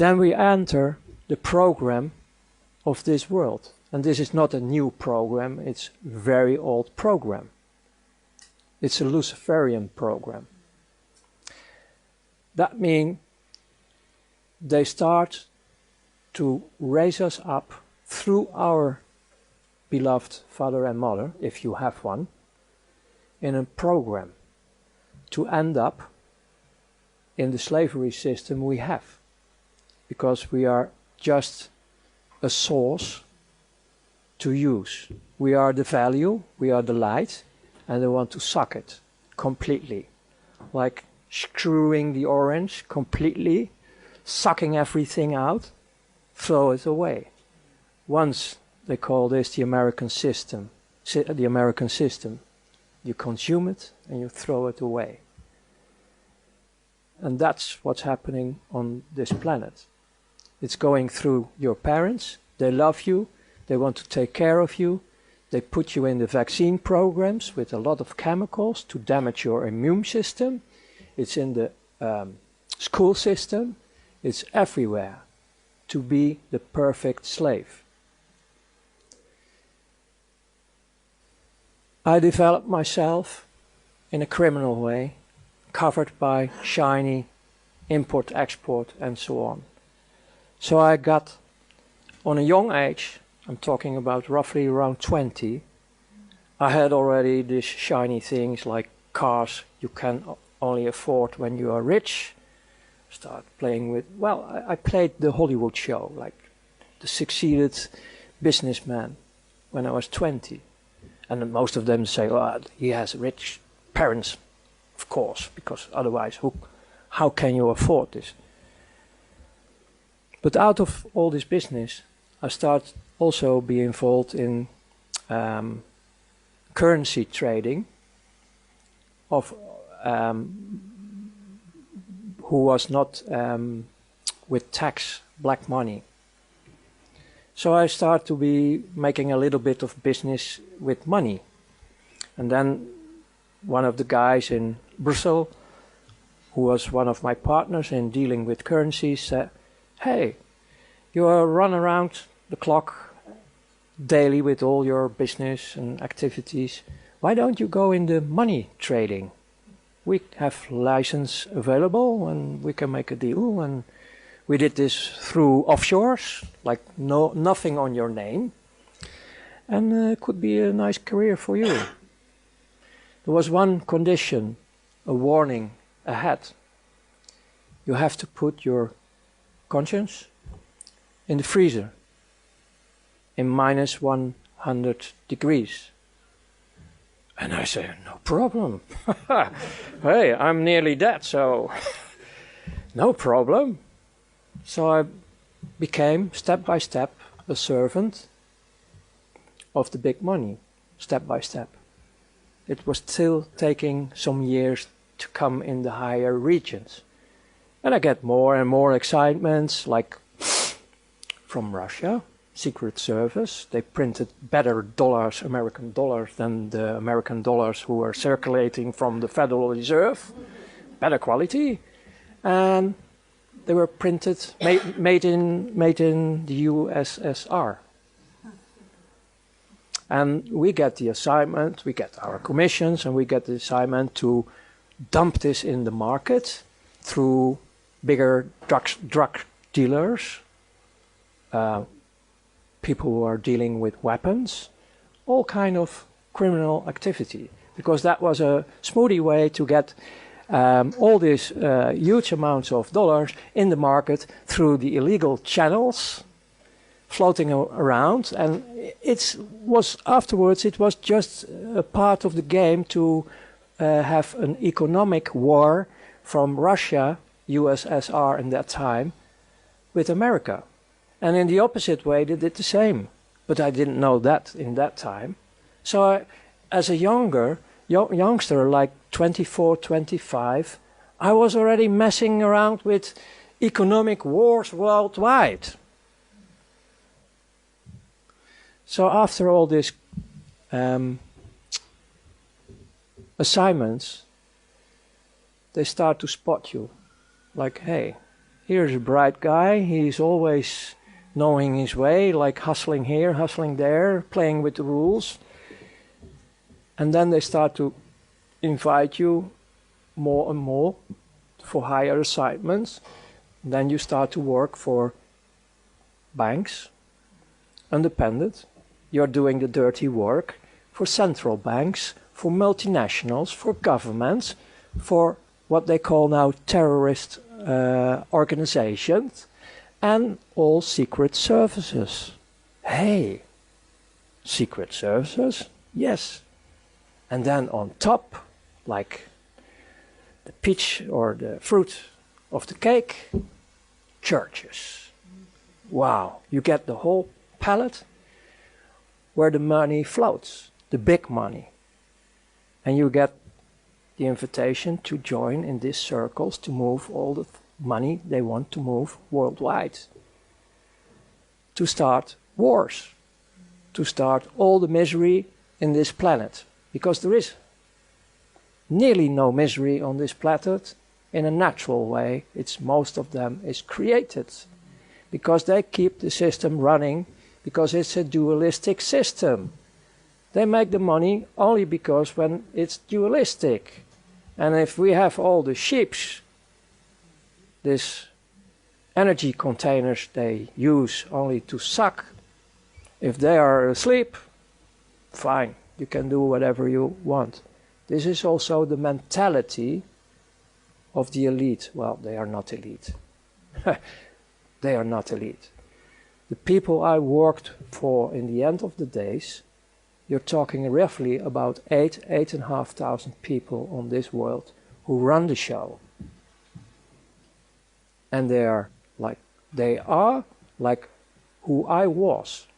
then we enter the program of this world. And this is not a new program, it's a very old program. It's a Luciferian program. That means they start to raise us up through our beloved father and mother, if you have one, in a program to end up in the slavery system we have. Because we are just a source to use. We are the value, we are the light, and they want to suck it completely. Like screwing the orange completely, sucking everything out, throw it away. Once they call this the American system. The American system. You consume it and you throw it away. And that's what's happening on this planet. It's going through your parents. They love you. They want to take care of you. They put you in the vaccine programs with a lot of chemicals to damage your immune system. It's in the school system. It's everywhere to be the perfect slave. I developed myself in a criminal way, covered by shiny import, export and so on. So I got, on a young age, I'm talking about roughly around 20, I had already these shiny things like cars you can only afford when you are rich. Start playing with, well, I played the Hollywood show, like the succeeded businessman when I was 20. And most of them say, oh, he has rich parents, of course, because otherwise how can you afford this? But out of all this business, I start also be involved in currency trading of who was not with tax, black money. So I start to be making a little bit of business with money. And then one of the guys in Brussels, who was one of my partners in dealing with currencies, said, hey, you run around the clock daily with all your business and activities. Why don't you go in the money trading? We have license available and we can make a deal. And we did this through offshores, like nothing on your name. And it could be a nice career for you. There was one condition, a warning ahead. You have to put your conscience in the freezer in minus 100 degrees. And I say, no problem. Hey, I'm nearly dead, so no problem. So I became, step by step, a servant of the big money, step by step. It was still taking some years to come in the higher regions. And I get more and more excitements, like from Russia, Secret Service. They printed better dollars, American dollars, than the American dollars who were circulating from the Federal Reserve. Better quality. And they were printed, made in the USSR. And we get the assignment, we get our commissions, and we get the assignment to dump this in the market through bigger drug dealers, people who are dealing with weapons, all kind of criminal activity. Because that was a smoothie way to get all these huge amounts of dollars in the market through the illegal channels floating around. And afterwards it was just a part of the game to have an economic war from Russia, USSR in that time, with America. And in the opposite way they did the same. But I didn't know that in that time. So as a youngster, like 24, 25, I was already messing around with economic wars worldwide. So after all these assignments, they start to spot you. Like, hey, here's a bright guy, he's always knowing his way, like hustling here, hustling there, playing with the rules. And then they start to invite you more and more for higher assignments. Then you start to work for banks, independent. You're doing the dirty work for central banks, for multinationals, for governments, for what they call now terrorist organizations, and all secret services. Hey, secret services? Yes. And then on top, like the peach or the fruit of the cake, churches. Wow, you get the whole palette where the money floats, the big money. And you get the invitation to join in these circles to move all the money they want to move worldwide. To start wars. To start all the misery in this planet. Because there is nearly no misery on this planet in a natural way. Most of them is created. Because they keep the system running, because it's a dualistic system. They make the money only because when it's dualistic. And if we have all the ships, these energy containers they use only to suck, if they are asleep, fine, you can do whatever you want. This is also the mentality of the elite. Well, they are not elite. They are not elite. The people I worked for in the end of the days, you're talking roughly about 8,500 people on this world who run the show. And they are like who I was.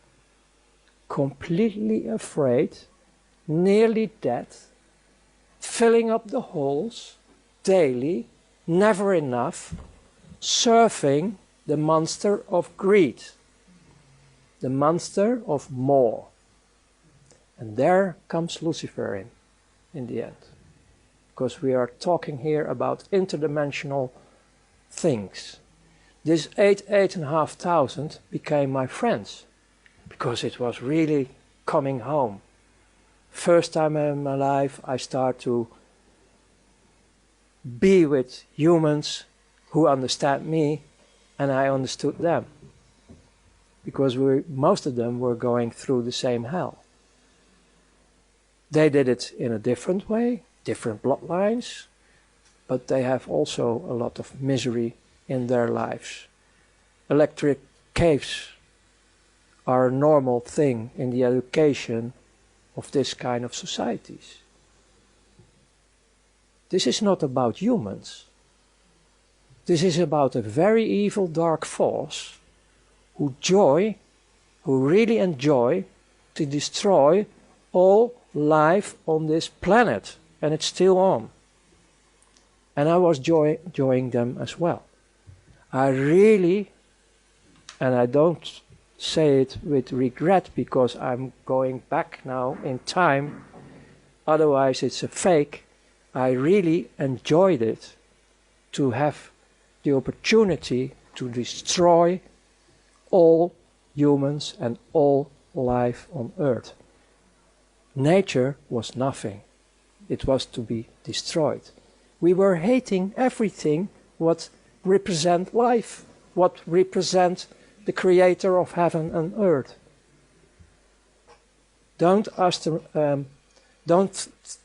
Completely afraid, nearly dead, filling up the holes daily, never enough, serving the monster of greed, the monster of more. And there comes Lucifer in the end. Because we are talking here about interdimensional things. This 8,500 became my friends. Because it was really coming home. First time in my life I start to be with humans who understand me and I understood them. Because most of them were going through the same hell. They did it in a different way, different bloodlines, but they have also a lot of misery in their lives. Electric caves are a normal thing in the education of this kind of societies. This is not about humans. This is about a very evil dark force who really enjoy to destroy all life on this planet, and it's still on. And I was enjoying them as well. I really, and I don't say it with regret because I'm going back now in time, otherwise it's a fake, I really enjoyed it to have the opportunity to destroy all humans and all life on earth. Nature was nothing. It was to be destroyed. We were hating everything what represent life, what represent the creator of heaven and earth. Don't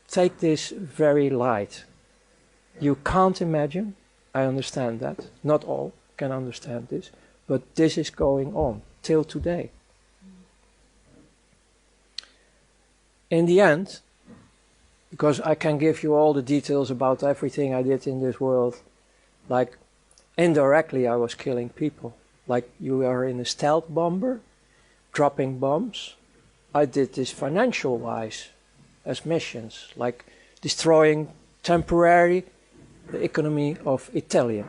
take this very light. You can't imagine, I understand that, not all can understand this, but this is going on till today. In the end, because I can give you all the details about everything I did in this world, like indirectly I was killing people. Like you are in a stealth bomber, dropping bombs. I did this financial-wise as missions, like destroying temporarily the economy of Italy.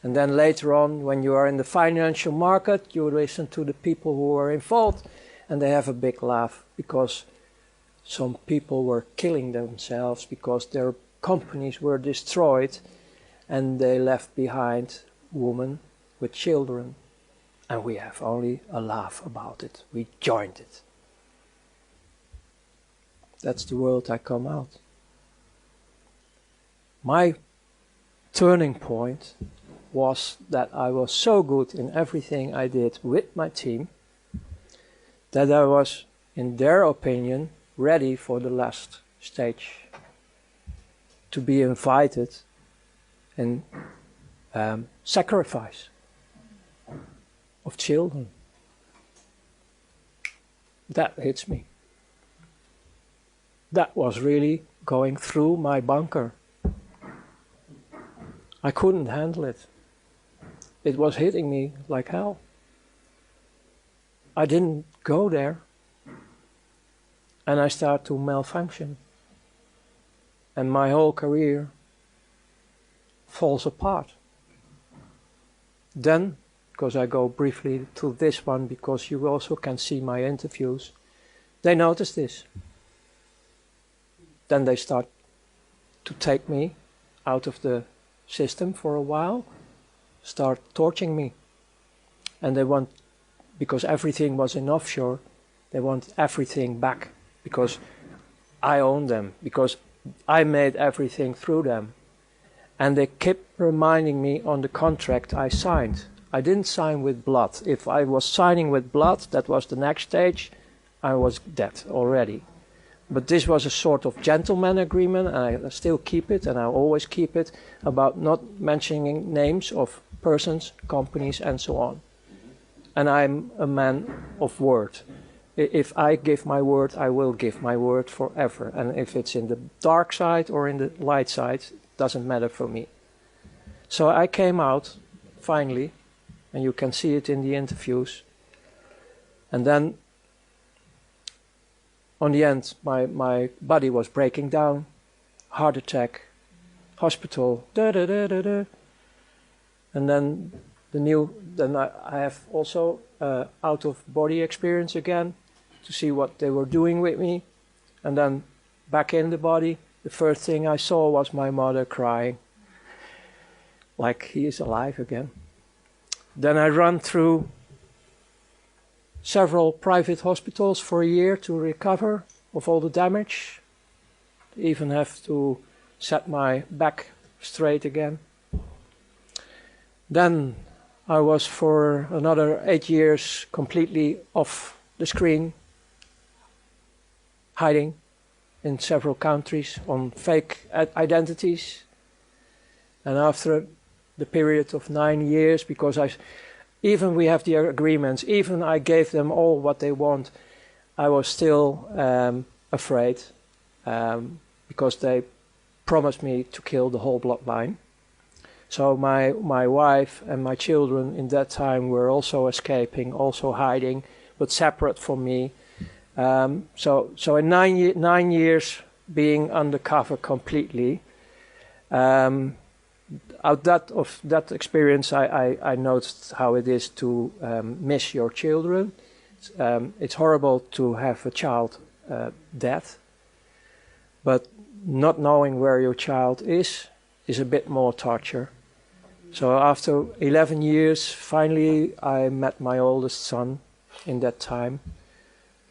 And then later on, when you are in the financial market, you listen to the people who are involved, and they have a big laugh because some people were killing themselves because their companies were destroyed and they left behind woman with children, and we have only a laugh about it. We joined it. That's the world I come out. My turning point was that I was so good in everything I did with my team that I was, in their opinion, ready for the last stage, to be invited and sacrifice of children. That hits me. That was really going through my bunker. I couldn't handle it. It was hitting me like hell. I didn't go there, and I started to malfunction. And my whole career falls apart. Then, because I go briefly to this one, because you also can see my interviews, they notice this. Then they start to take me out of the system for a while, start torturing me. And they want, because everything was in offshore, they want everything back, because I own them, because I made everything through them. And they kept reminding me on the contract I signed. I didn't sign with blood. If I was signing with blood, that was the next stage, I was dead already. But this was a sort of gentleman agreement, and I still keep it, and I always keep it, about not mentioning names of persons, companies, and so on. And I'm a man of word. If I give my word, I will give my word forever. And if it's in the dark side or in the light side, it doesn't matter for me. So I came out, finally, and you can see it in the interviews. And then, on the end, my body was breaking down, heart attack, hospital, And then I have also out-of-body experience again, to see what they were doing with me. And then back in the body, the first thing I saw was my mother crying, like he is alive again. Then I ran through several private hospitals for a year to recover of all the damage. Even have to set my back straight again. Then I was for another 8 years completely off the screen, hiding in several countries on fake identities. And after the period of 9 years, because even we have the agreements, even I gave them all what they want, I was still afraid, because they promised me to kill the whole bloodline. So my wife and my children in that time were also escaping, also hiding, but separate from me. So in 9 years being undercover completely, of that experience, I noticed how it is to miss your children. It's horrible to have a child dead, but not knowing where your child is a bit more torture. So after 11 years, finally I met my oldest son in that time,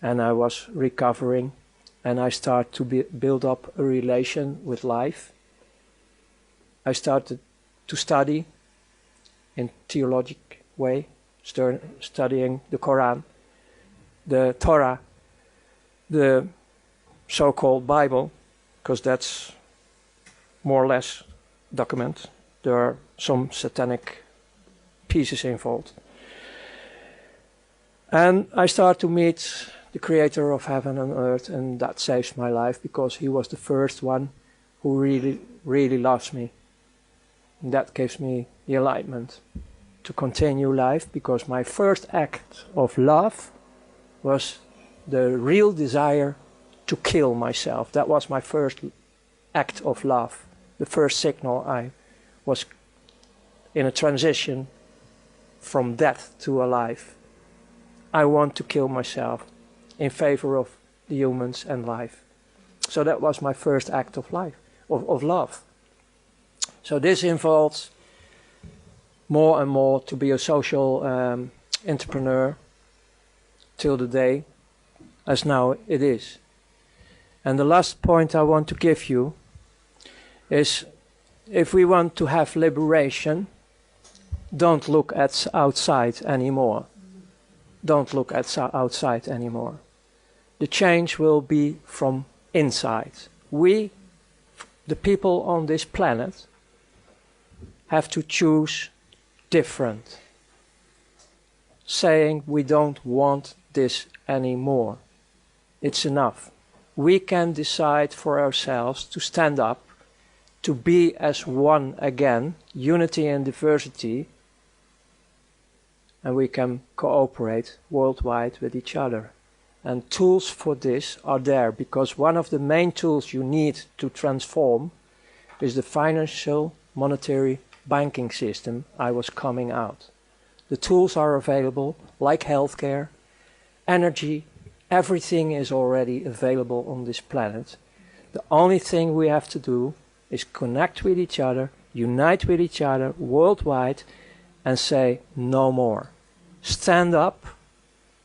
and I was recovering, and I started to build up a relation with life. I started to study in theologic way, studying the Quran, the Torah, the so-called Bible, because that's more or less document. There are some satanic pieces involved. And I start to meet the creator of heaven and earth, and that saves my life, because he was the first one who really, really loves me. And that gives me the enlightenment to continue life, because my first act of love was the real desire to kill myself. That was my first act of love, the first signal I was in a transition from death to alive. I want to kill myself in favor of the humans and life. So that was my first act of life, of love. So this involves more and more to be a social entrepreneur till the day as now it is. And the last point I want to give you is, if we want to have liberation, don't look at outside anymore. Don't look at outside anymore. The change will be from inside. We, the people on this planet, have to choose different, saying we don't want this anymore. It's enough. We can decide for ourselves to stand up, to be as one again, unity and diversity, and we can cooperate worldwide with each other. And tools for this are there, because one of the main tools you need to transform is the financial, monetary, banking system I was coming out. The tools are available, like healthcare, energy, everything is already available on this planet. The only thing we have to do is connect with each other, unite with each other worldwide, and say no more. Stand up,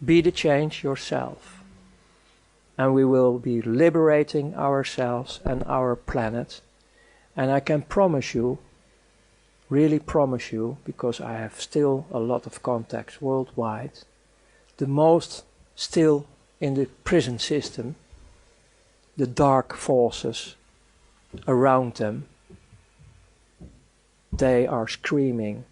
be the change yourself. And we will be liberating ourselves and our planet. And I can promise you, really promise you, because I have still a lot of contacts worldwide, the most still in the prison system, the dark forces around them, they are screaming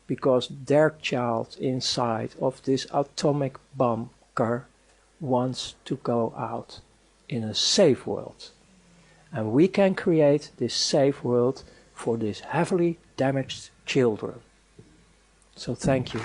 because their child inside of this atomic bunker wants to go out in a safe world. And we can create this safe world for these heavily damaged children. So thank you.